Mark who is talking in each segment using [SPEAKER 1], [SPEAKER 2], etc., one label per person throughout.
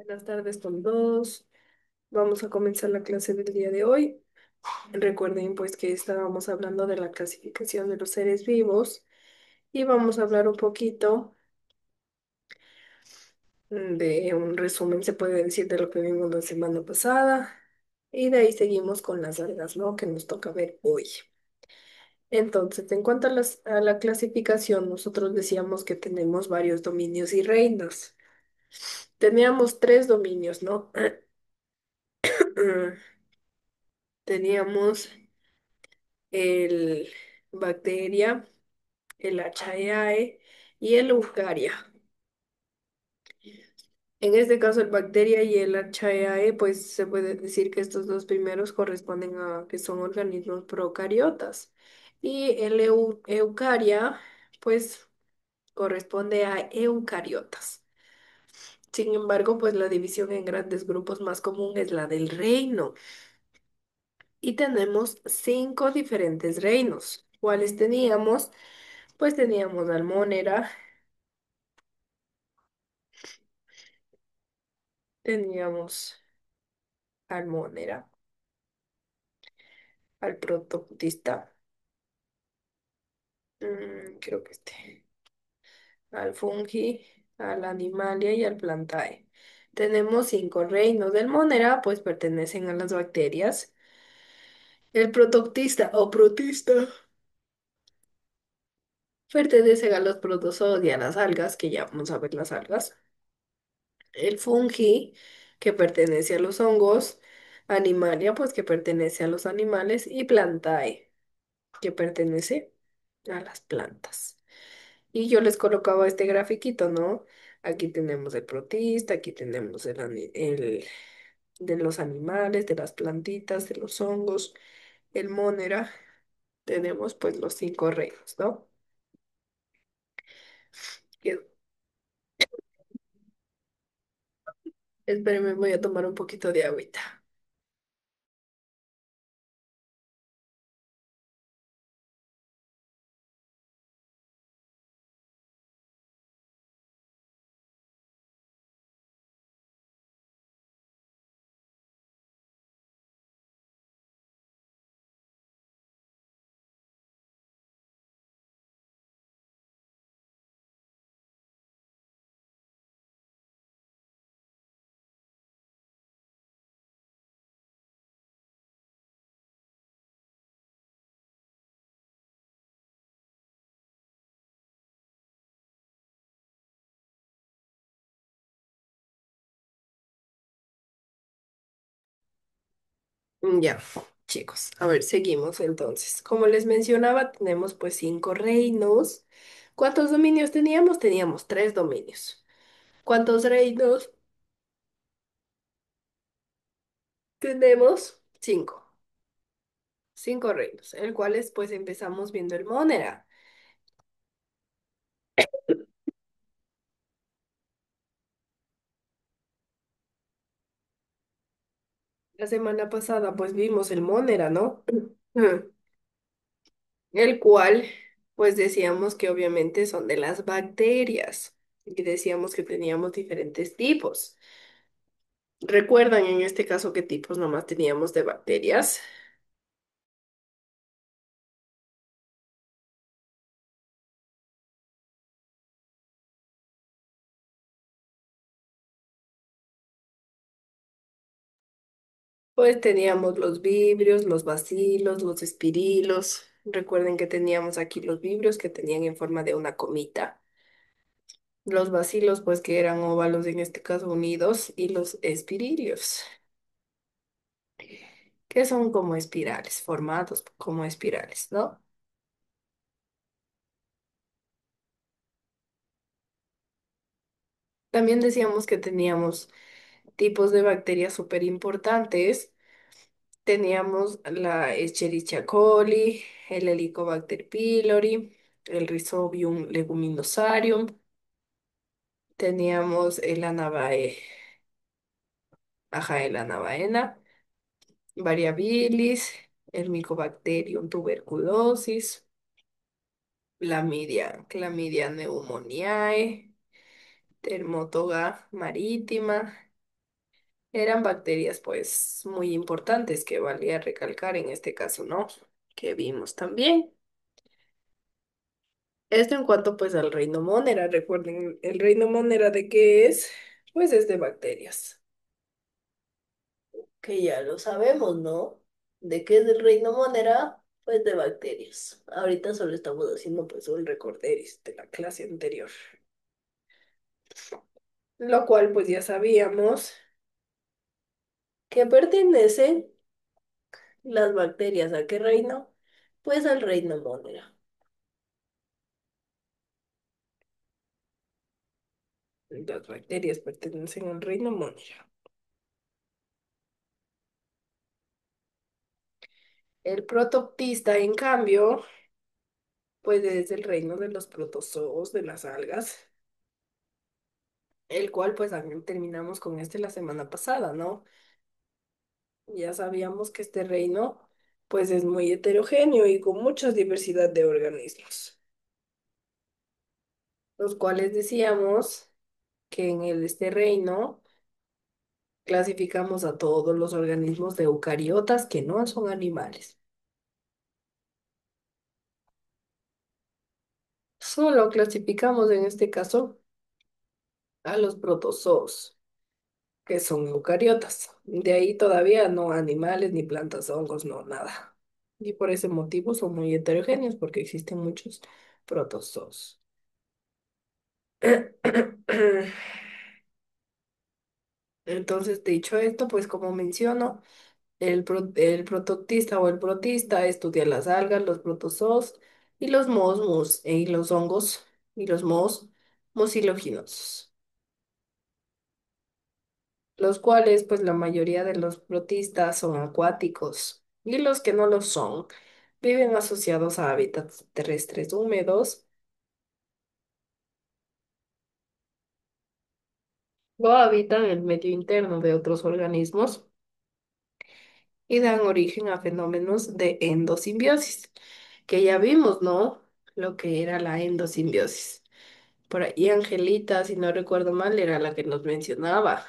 [SPEAKER 1] Buenas tardes con todos. Vamos a comenzar la clase del día de hoy. Recuerden pues que estábamos hablando de la clasificación de los seres vivos y vamos a hablar un poquito de un resumen, se puede decir, de lo que vimos la semana pasada y de ahí seguimos con las algas, ¿no? Que nos toca ver hoy. Entonces, en cuanto a a la clasificación, nosotros decíamos que tenemos varios dominios y reinos. Teníamos tres dominios, ¿no? Teníamos el bacteria, el Achaeae y el Eukarya. En este caso, el bacteria y el Achaeae, pues se puede decir que estos dos primeros corresponden a que son organismos procariotas. Y el Eukarya, pues corresponde a eucariotas. Sin embargo, pues la división en grandes grupos más común es la del reino. Y tenemos cinco diferentes reinos. ¿Cuáles teníamos? Pues teníamos Almónera, teníamos Almónera, al prototista, creo que al fungi, al animalia y al plantae. Tenemos cinco reinos del Monera, pues pertenecen a las bacterias. El protoctista o protista pertenecen a los protozoos y a las algas, que ya vamos a ver las algas. El fungi, que pertenece a los hongos. Animalia, pues que pertenece a los animales. Y plantae, que pertenece a las plantas. Y yo les colocaba este grafiquito, ¿no? Aquí tenemos el protista, aquí tenemos el de los animales, de las plantitas, de los hongos, el monera. Tenemos pues los cinco reinos, ¿no? Que- Espérenme, voy a tomar un poquito de agüita. Ya, chicos, a ver, seguimos entonces. Como les mencionaba, tenemos pues cinco reinos. ¿Cuántos dominios teníamos? Teníamos tres dominios. ¿Cuántos reinos? Tenemos cinco. Cinco reinos, el cual es, pues empezamos viendo el Monera. La semana pasada pues vimos el Monera, ¿no? El cual pues decíamos que obviamente son de las bacterias y decíamos que teníamos diferentes tipos. ¿Recuerdan en este caso qué tipos nomás teníamos de bacterias? Pues teníamos los vibrios, los bacilos, los espirilos. Recuerden que teníamos aquí los vibrios que tenían en forma de una comita. Los bacilos, pues que eran óvalos en este caso unidos, y los espirilios, que son como espirales, formados como espirales, ¿no? También decíamos que teníamos tipos de bacterias súper importantes. Teníamos la Escherichia coli, el Helicobacter pylori, el Rhizobium leguminosarium. Teníamos el Anabae, ajá, el Anabaena, variabilis, el Mycobacterium tuberculosis, Clamidia pneumoniae, Dermatoga marítima, Eran bacterias pues muy importantes que valía recalcar en este caso, ¿no? Que vimos también. Esto en cuanto pues al reino Monera. Recuerden, el reino Monera de qué es, pues es de bacterias, que ya lo sabemos, ¿no? ¿De qué es el reino Monera? Pues de bacterias. Ahorita solo estamos haciendo pues un recorderis de la clase anterior, lo cual pues ya sabíamos que pertenecen las bacterias a qué reino, pues al reino Monera. Las bacterias pertenecen al reino Monera. El protoptista, en cambio, pues es el reino de los protozoos, de las algas, el cual pues también terminamos con este la semana pasada, ¿no? Ya sabíamos que este reino pues es muy heterogéneo y con mucha diversidad de organismos, los cuales decíamos que en este reino clasificamos a todos los organismos de eucariotas que no son animales. Solo clasificamos en este caso a los protozoos, que son eucariotas. De ahí todavía no animales, ni plantas, hongos, no nada. Y por ese motivo son muy heterogéneos porque existen muchos protozoos. Entonces, dicho esto, pues como menciono, el protoctista o el protista estudia las algas, los protozoos y los y los hongos y los mohos mucilaginosos, los cuales pues la mayoría de los protistas son acuáticos y los que no lo son viven asociados a hábitats terrestres húmedos o habitan el medio interno de otros organismos y dan origen a fenómenos de endosimbiosis, que ya vimos, ¿no? Lo que era la endosimbiosis. Por ahí Angelita, si no recuerdo mal, era la que nos mencionaba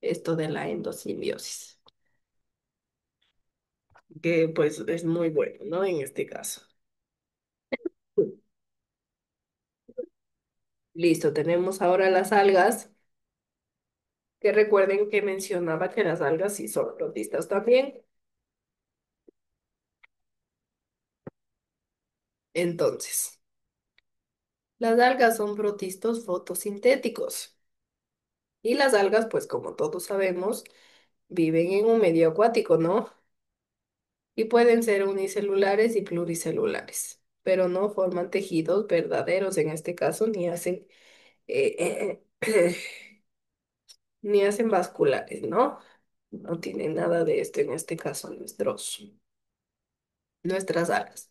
[SPEAKER 1] esto de la endosimbiosis, que pues es muy bueno, ¿no? En este caso. Listo, tenemos ahora las algas, que recuerden que mencionaba que las algas sí son protistas también. Entonces, las algas son protistos fotosintéticos. Y las algas, pues como todos sabemos, viven en un medio acuático, ¿no? Y pueden ser unicelulares y pluricelulares, pero no forman tejidos verdaderos en este caso, ni hacen vasculares, ¿no? No tienen nada de esto en este caso nuestras algas.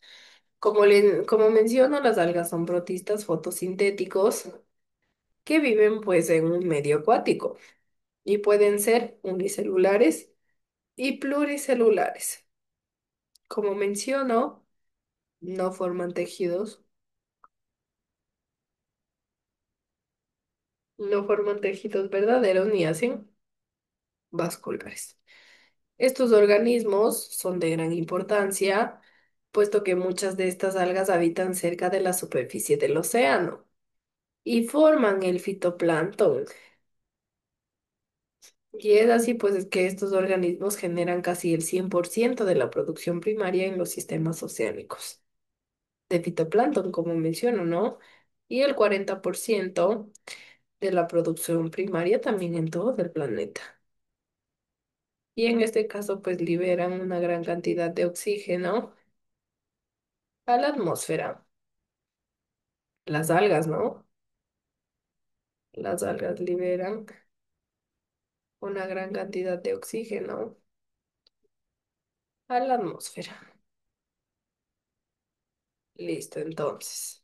[SPEAKER 1] Como menciono, las algas son protistas fotosintéticos que viven pues en un medio acuático y pueden ser unicelulares y pluricelulares. Como menciono, no forman tejidos, no forman tejidos verdaderos ni hacen vasculares. Estos organismos son de gran importancia, puesto que muchas de estas algas habitan cerca de la superficie del océano y forman el fitoplancton. Y es así, pues es que estos organismos generan casi el 100% de la producción primaria en los sistemas oceánicos de fitoplancton, como menciono, ¿no? Y el 40% de la producción primaria también en todo el planeta. Y en este caso, pues liberan una gran cantidad de oxígeno a la atmósfera. Las algas, ¿no? Las algas liberan una gran cantidad de oxígeno a la atmósfera. Listo, entonces.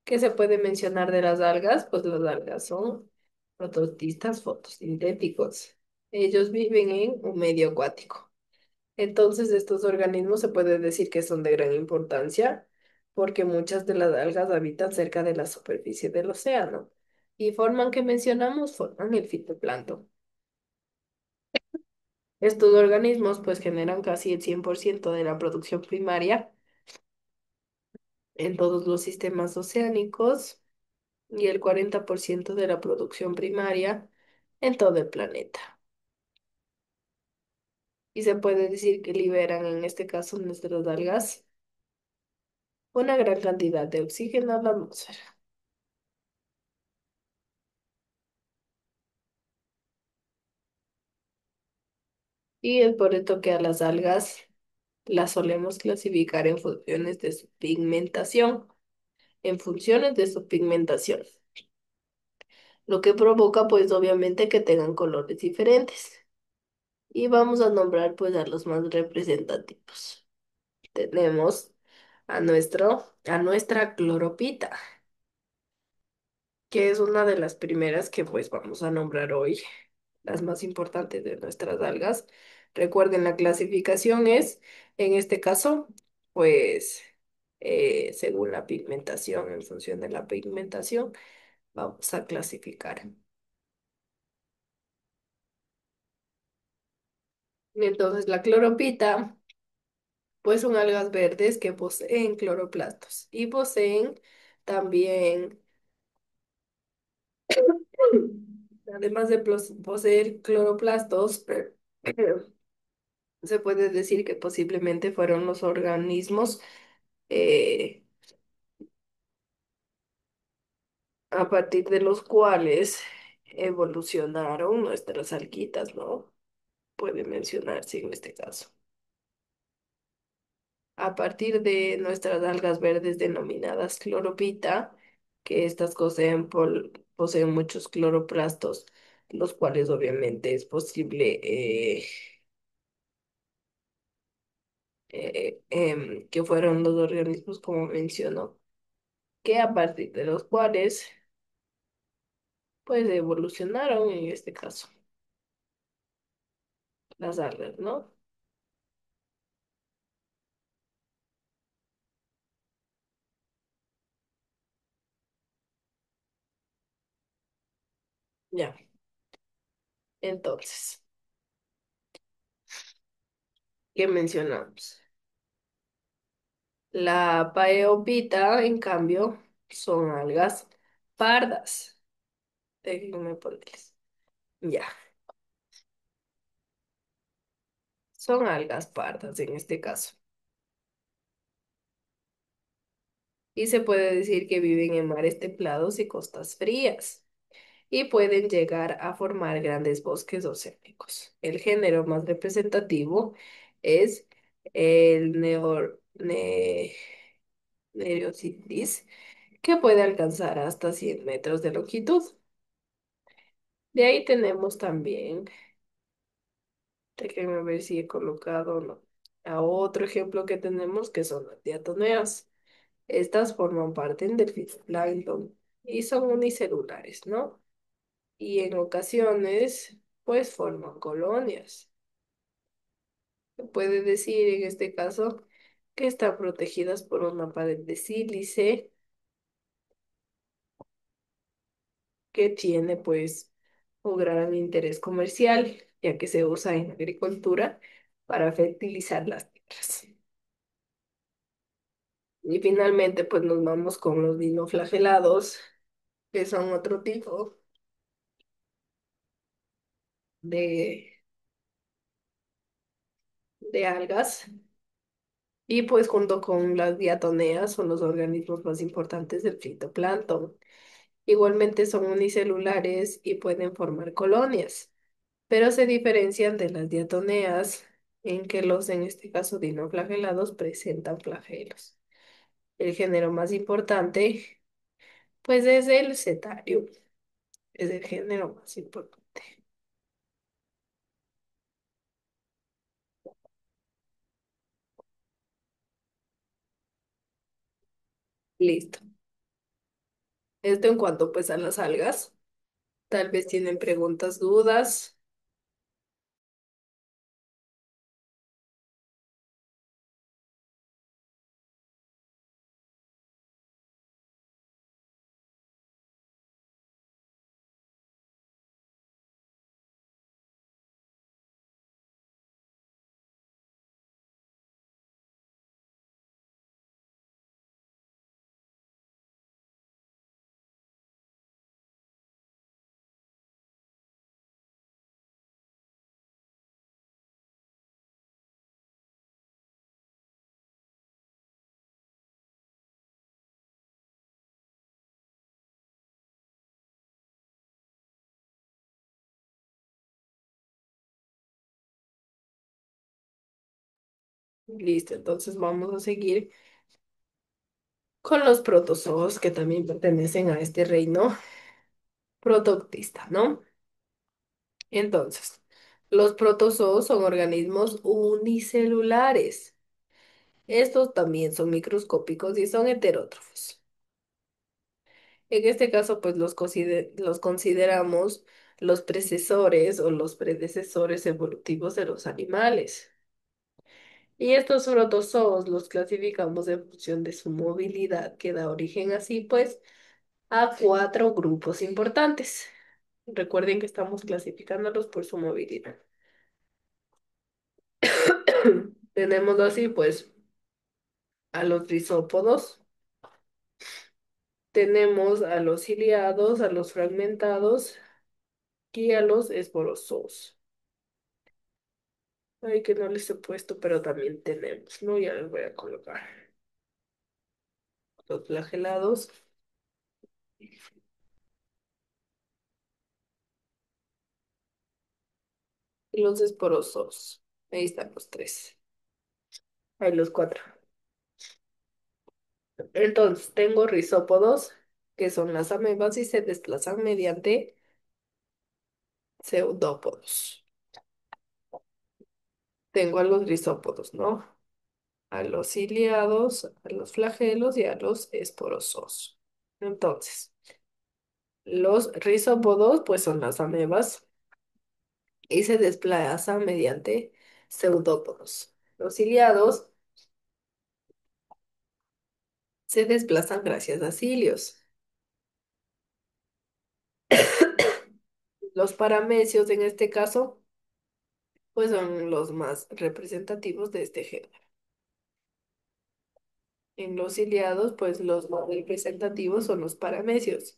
[SPEAKER 1] ¿Qué se puede mencionar de las algas? Pues las algas son prototistas fotosintéticos. Ellos viven en un medio acuático. Entonces, estos organismos se puede decir que son de gran importancia porque muchas de las algas habitan cerca de la superficie del océano y forman, que mencionamos, forman el fitoplancton. Estos organismos pues generan casi el 100% de la producción primaria en todos los sistemas oceánicos y el 40% de la producción primaria en todo el planeta. Y se puede decir que liberan, en este caso, nuestras algas, una gran cantidad de oxígeno a la atmósfera. Y es por esto que a las algas las solemos clasificar en funciones de su pigmentación, lo que provoca pues obviamente que tengan colores diferentes. Y vamos a nombrar pues a los más representativos. Tenemos a nuestra cloropita, que es una de las primeras que pues vamos a nombrar hoy, las más importantes de nuestras algas. Recuerden, la clasificación es, en este caso, pues según la pigmentación, en función de la pigmentación, vamos a clasificar. Entonces, la cloropita, pues son algas verdes que poseen cloroplastos y poseen también, además de poseer cloroplastos, se puede decir que posiblemente fueron los organismos eh, a partir de los cuales evolucionaron nuestras alquitas, ¿no? Puede mencionarse en este caso. A partir de nuestras algas verdes denominadas cloropita, que estas poseen muchos cloroplastos, los cuales obviamente es posible que fueron los organismos, como mencionó, que a partir de los cuales pues evolucionaron en este caso las algas, ¿no? Ya, entonces, ¿qué mencionamos? La paeopita, en cambio, son algas pardas. Déjenme ponerles. Ya, son algas pardas en este caso. Y se puede decir que viven en mares templados y costas frías. Y pueden llegar a formar grandes bosques oceánicos. El género más representativo es el Nereocystis, que puede alcanzar hasta 100 metros de longitud. De ahí tenemos también, déjenme ver si he colocado o no, a otro ejemplo que tenemos que son las diatomeas. Estas forman parte del fitoplancton y son unicelulares, ¿no? Y en ocasiones, pues forman colonias. Se puede decir en este caso que están protegidas por una pared de sílice que tiene pues un gran interés comercial, ya que se usa en agricultura para fertilizar las tierras. Y finalmente pues nos vamos con los dinoflagelados, que son otro tipo de, de algas. Y pues junto con las diatomeas son los organismos más importantes del fitoplancton. Igualmente son unicelulares y pueden formar colonias, pero se diferencian de las diatomeas en que en este caso, dinoflagelados presentan flagelos. El género más importante, pues es el Cetarium, es el género más importante. Listo. Esto en cuanto pues a las algas. Tal vez tienen preguntas, dudas. Listo, entonces vamos a seguir con los protozoos que también pertenecen a este reino protoctista, ¿no? Entonces, los protozoos son organismos unicelulares. Estos también son microscópicos y son heterótrofos. En este caso, pues los consideramos los precesores o los predecesores evolutivos de los animales. Y estos protozoos los clasificamos en función de su movilidad, que da origen así, pues, a cuatro grupos importantes. Recuerden que estamos clasificándolos por su movilidad. Tenemos así, pues, a los rizópodos, tenemos a los ciliados, a los fragmentados y a los esporosos. Ay, que no les he puesto, pero también tenemos, ¿no? Ya les voy a colocar. Los flagelados y los esporosos. Ahí están los tres. Ahí los cuatro. Entonces, tengo rizópodos, que son las amebas y se desplazan mediante pseudópodos. Tengo a los rizópodos, ¿no? A los ciliados, a los flagelos y a los esporosos. Entonces, los rizópodos, pues son las amebas y se desplazan mediante pseudópodos. Los ciliados se desplazan gracias a cilios. Los paramecios, en este caso, pues son los más representativos de este género. En los ciliados, pues los más representativos son los paramecios.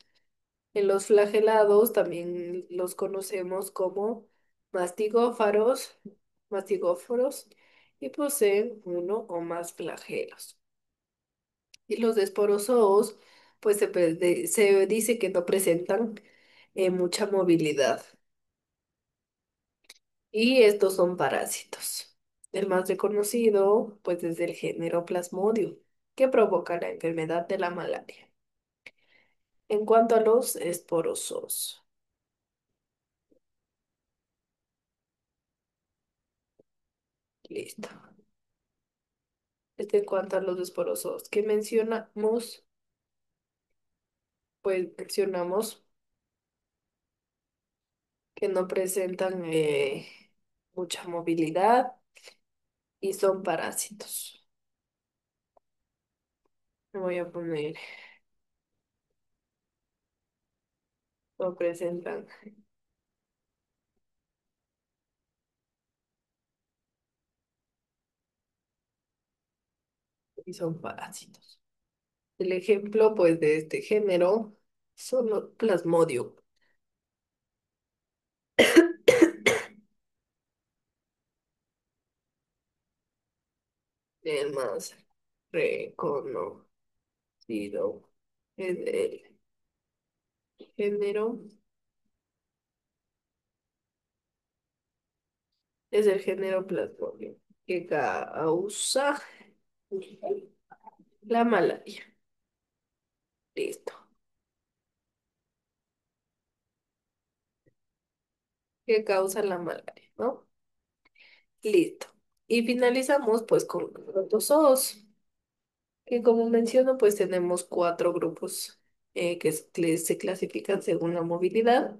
[SPEAKER 1] En los flagelados también los conocemos como mastigófaros, mastigóforos y poseen uno o más flagelos. Y los esporozoos, pues se dice que no presentan mucha movilidad. Y estos son parásitos. El más reconocido, pues, es el género Plasmodium, que provoca la enfermedad de la malaria. En cuanto a los esporozoos, listo. En cuanto a los esporozoos que mencionamos, pues mencionamos que no presentan mucha movilidad y son parásitos. Voy a poner, no presentan y son parásitos. El ejemplo, pues, de este género son los Plasmodium. El más reconocido es el género, es el género Plasmodium, que causa la malaria. Listo. Que causa la malaria, ¿no? Listo. Y finalizamos pues con los protozoos, que como menciono, pues tenemos cuatro grupos se clasifican según la movilidad,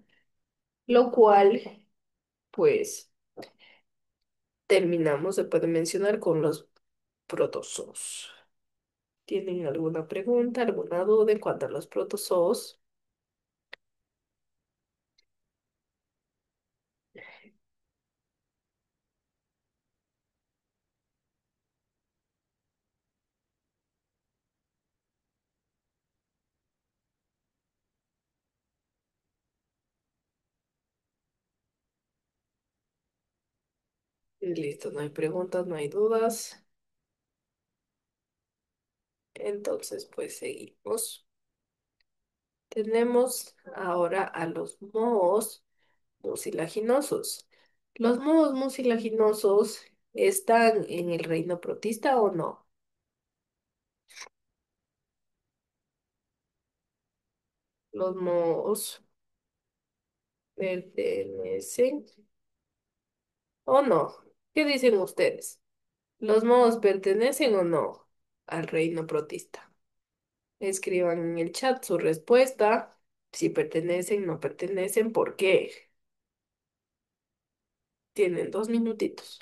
[SPEAKER 1] lo cual pues terminamos, se puede mencionar con los protozoos. ¿Tienen alguna pregunta, alguna duda en cuanto a los protozoos? Listo, no hay preguntas, no hay dudas. Entonces, pues seguimos. Tenemos ahora a los mohos mucilaginosos. Los mohos mucilaginosos ¿Están en el reino protista o no? ¿Los mohos pertenecen o no? ¿Qué dicen ustedes? ¿Los mohos pertenecen o no al reino protista? Escriban en el chat su respuesta, si pertenecen, no pertenecen, ¿por qué? Tienen 2 minutitos.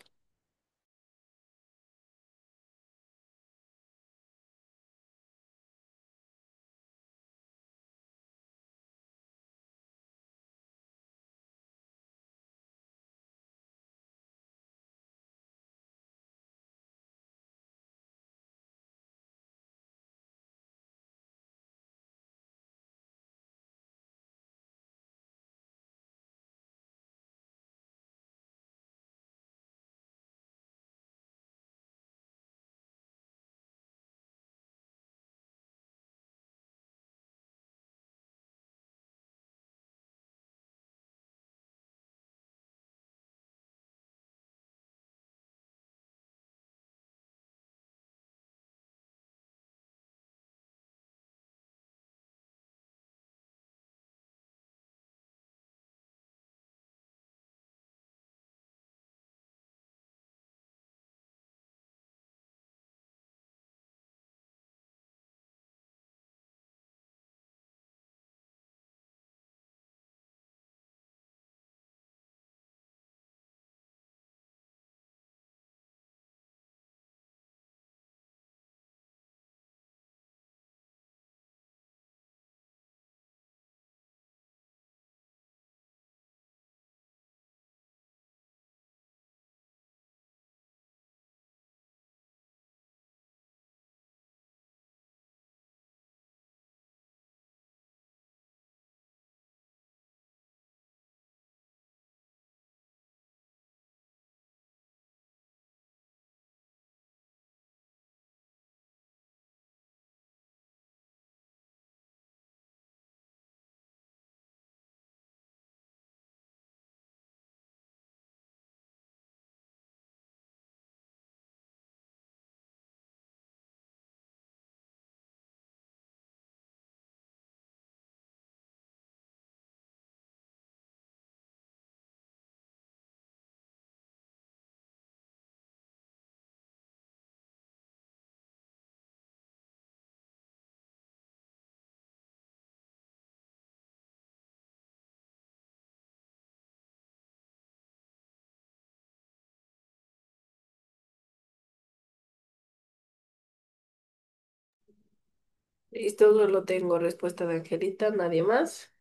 [SPEAKER 1] Listo, solo tengo respuesta de Angelita, nadie más.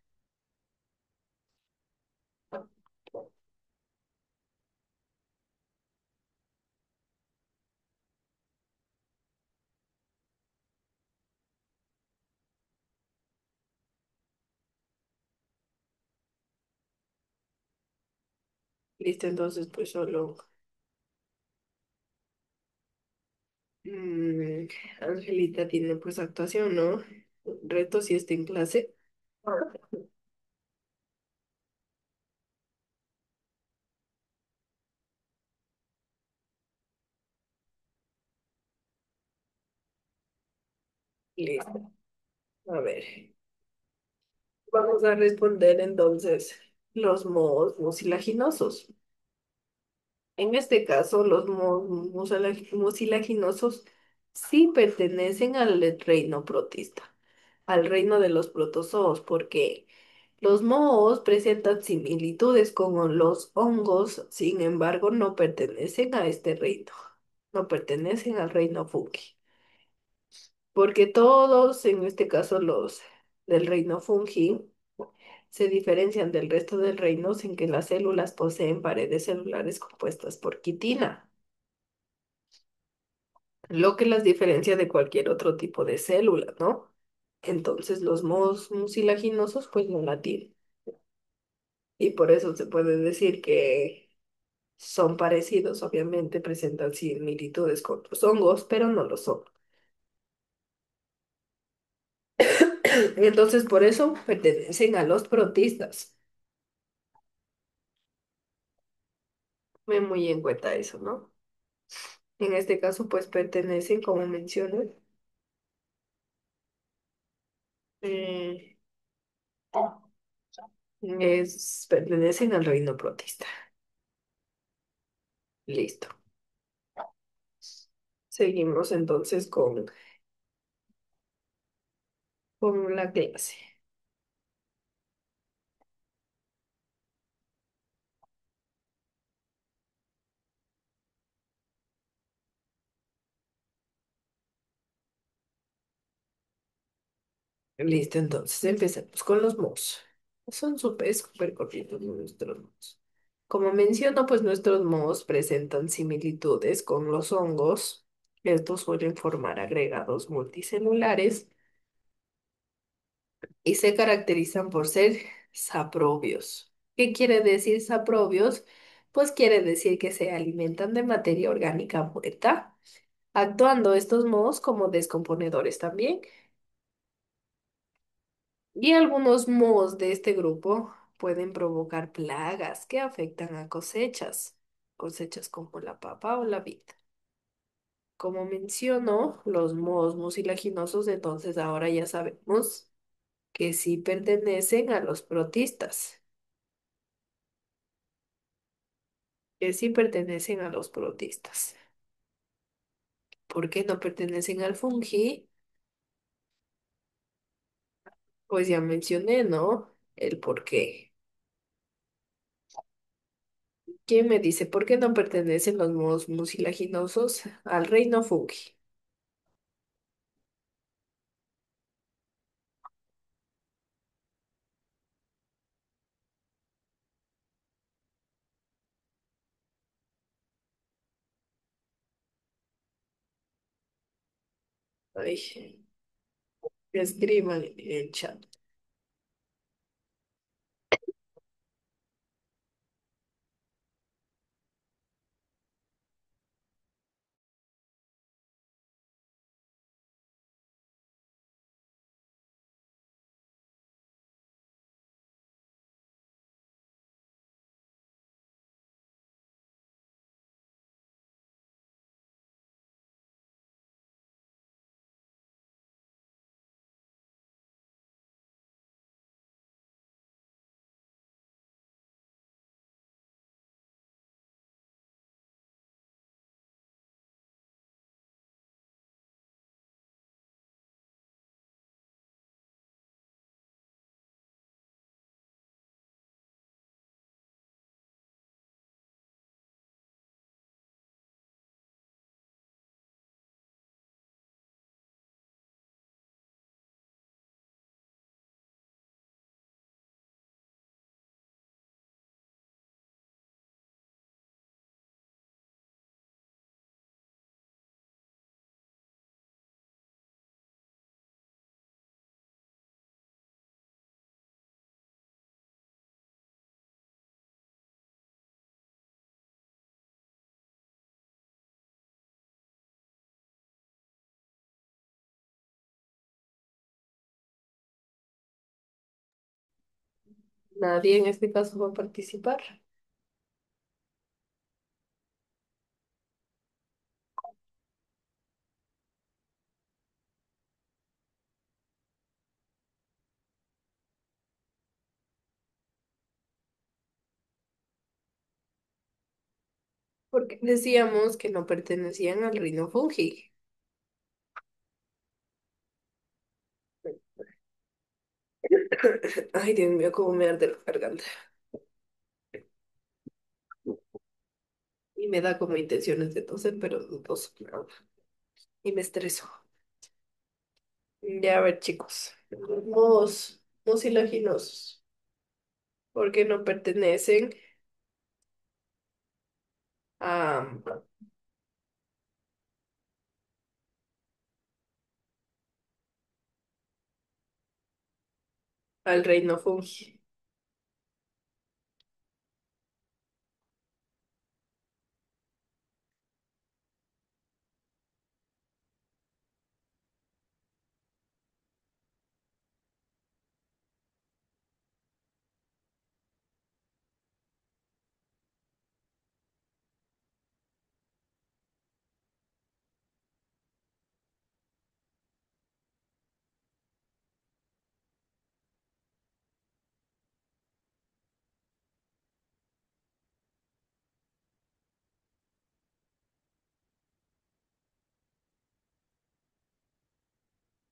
[SPEAKER 1] Listo, entonces pues solo mm, Angelita tiene pues actuación, ¿no? Reto si está en clase. Listo. A ver, vamos a responder entonces los modos mucilaginosos. En este caso, los mucilaginosos sí pertenecen al reino protista, al reino de los protozoos, porque los mohos presentan similitudes con los hongos, sin embargo, no pertenecen a este reino, no pertenecen al reino fungi, porque todos, en este caso los del reino fungi, se diferencian del resto del reino en que las células poseen paredes celulares compuestas por quitina, lo que las diferencia de cualquier otro tipo de célula, ¿no? Entonces los mohos mucilaginosos pues no la tienen. Y por eso se puede decir que son parecidos, obviamente presentan similitudes con los hongos, pero no lo son. Entonces por eso pertenecen a los protistas. Me muy en cuenta eso, ¿no? En este caso, pues pertenecen, como mencioné, eh, pertenecen al reino protista. Listo. Seguimos entonces con la clase. Listo, entonces empecemos con los mohos. Son súper cortitos nuestros mohos. Como menciono, pues nuestros mohos presentan similitudes con los hongos. Estos suelen formar agregados multicelulares y se caracterizan por ser saprobios. ¿Qué quiere decir saprobios? Pues quiere decir que se alimentan de materia orgánica muerta, actuando estos mohos como descomponedores también. Y algunos mohos de este grupo pueden provocar plagas que afectan a cosechas como la papa o la vid. Como menciono, los mohos mucilaginosos, entonces ahora ya sabemos que sí pertenecen a los protistas, que sí pertenecen a los protistas. ¿Por qué no pertenecen al fungi? Pues ya mencioné, ¿no? El por qué. ¿Quién me dice por qué no pertenecen los mohos mucilaginosos al reino fungi? Ay, escriban en el chat. Nadie en este caso va a participar porque decíamos que no pertenecían al reino fungi. Ay, Dios mío, cómo me arde la garganta. Y me da como intenciones de toser, pero no toso nada. Y me estreso. Ya, a ver, chicos. Los mucilaginosos, porque no pertenecen a, al reino fungi.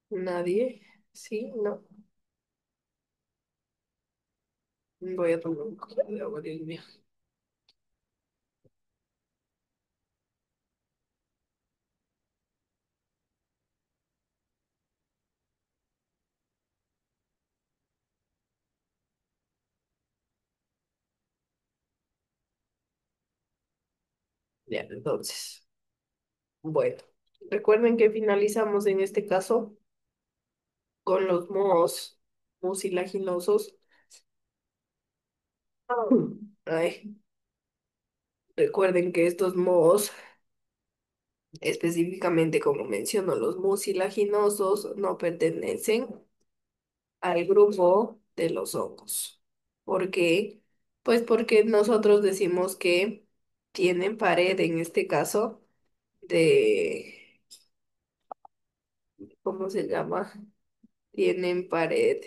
[SPEAKER 1] Nadie. Sí, no. Voy a tomar un poquito de agua, Dios mío. Ya, entonces. Bueno, recuerden que finalizamos en este caso con los mohos mucilaginosos. Ay, recuerden que estos mohos, específicamente como menciono, los mucilaginosos no pertenecen al grupo de los hongos. ¿Por qué? Pues porque nosotros decimos que tienen pared, en este caso, de, ¿cómo se llama? Tienen pared.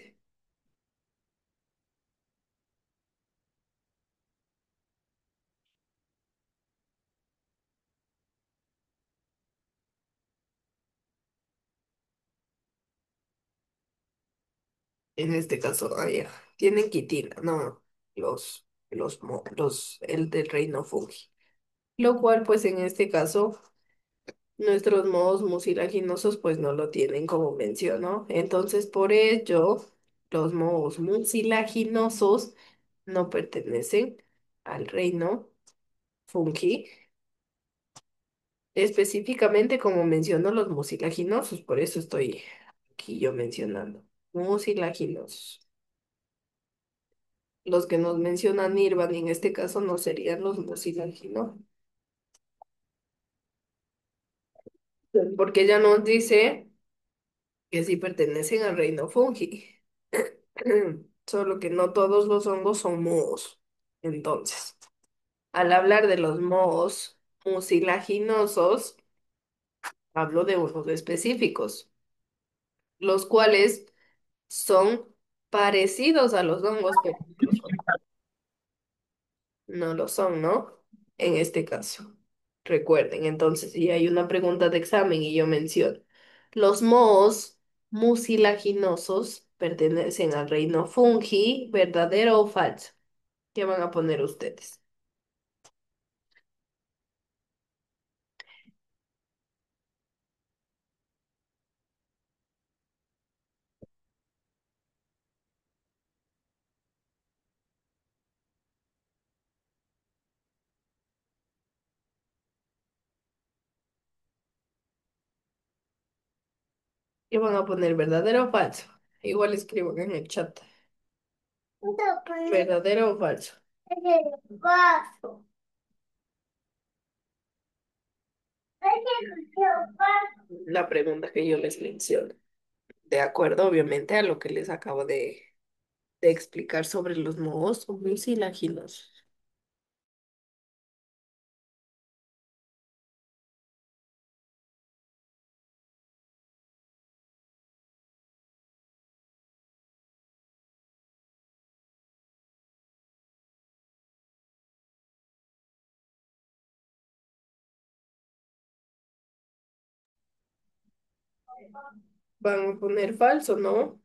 [SPEAKER 1] En este caso, tienen quitina, no, el del reino fungi. Lo cual, pues en este caso, nuestros modos mucilaginosos, pues no lo tienen como mencionó. Entonces, por ello, los modos mucilaginosos no pertenecen al reino fungi, específicamente como menciono los mucilaginosos, por eso estoy aquí yo mencionando. Mucilaginosos. Los que nos mencionan Nirvana en este caso no serían los Mucilaji, ¿no? Porque ella nos dice que sí pertenecen al reino fungi. Solo que no todos los hongos son mohos. Entonces, al hablar de los mohos mucilaginosos, hablo de unos específicos, los cuales son parecidos a los hongos, pero no lo son, ¿no? En este caso. Recuerden, entonces, si hay una pregunta de examen y yo menciono, los mohos mucilaginosos pertenecen al reino fungi, ¿verdadero o falso? ¿Qué van a poner ustedes? ¿Qué van a poner, verdadero o falso? Igual escribo en el chat. ¿Verdadero o falso? La pregunta que yo les menciono. De acuerdo, obviamente, a lo que les acabo de explicar sobre los mohos mucilaginosos. Van a poner falso, ¿no?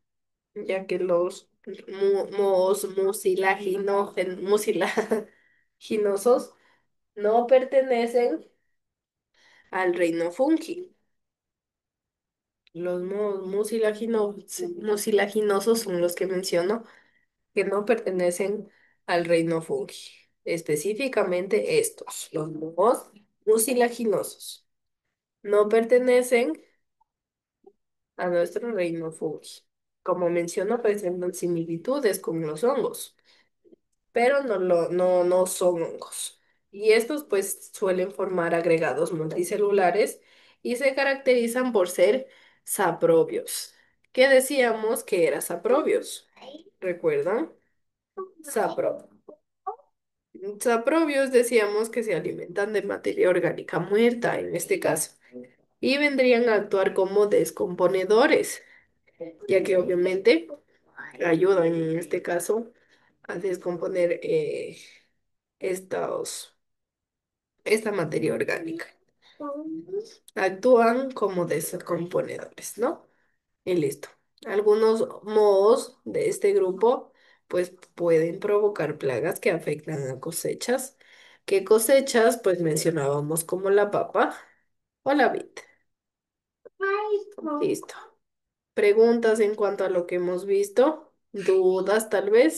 [SPEAKER 1] Ya que los mohos mucilaginosos no pertenecen al reino fungi. Los mohos mucilaginosos son los que menciono que no pertenecen al reino fungi. Específicamente estos, los mohos mucilaginosos, no pertenecen a nuestro reino fungi. Como menciono, presentan similitudes con los hongos, pero no son hongos. Y estos pues suelen formar agregados multicelulares y se caracterizan por ser saprobios. ¿Qué decíamos que era saprobios? ¿Recuerdan? Sapro. Saprobios decíamos que se alimentan de materia orgánica muerta, en este caso, y vendrían a actuar como descomponedores, ya que obviamente ayudan en este caso a descomponer estos, esta materia orgánica. Actúan como descomponedores, ¿no? Y listo. Algunos mohos de este grupo pues pueden provocar plagas que afectan a cosechas. ¿Qué cosechas? Pues mencionábamos como la papa o la vid. Listo. Preguntas en cuanto a lo que hemos visto, dudas tal vez.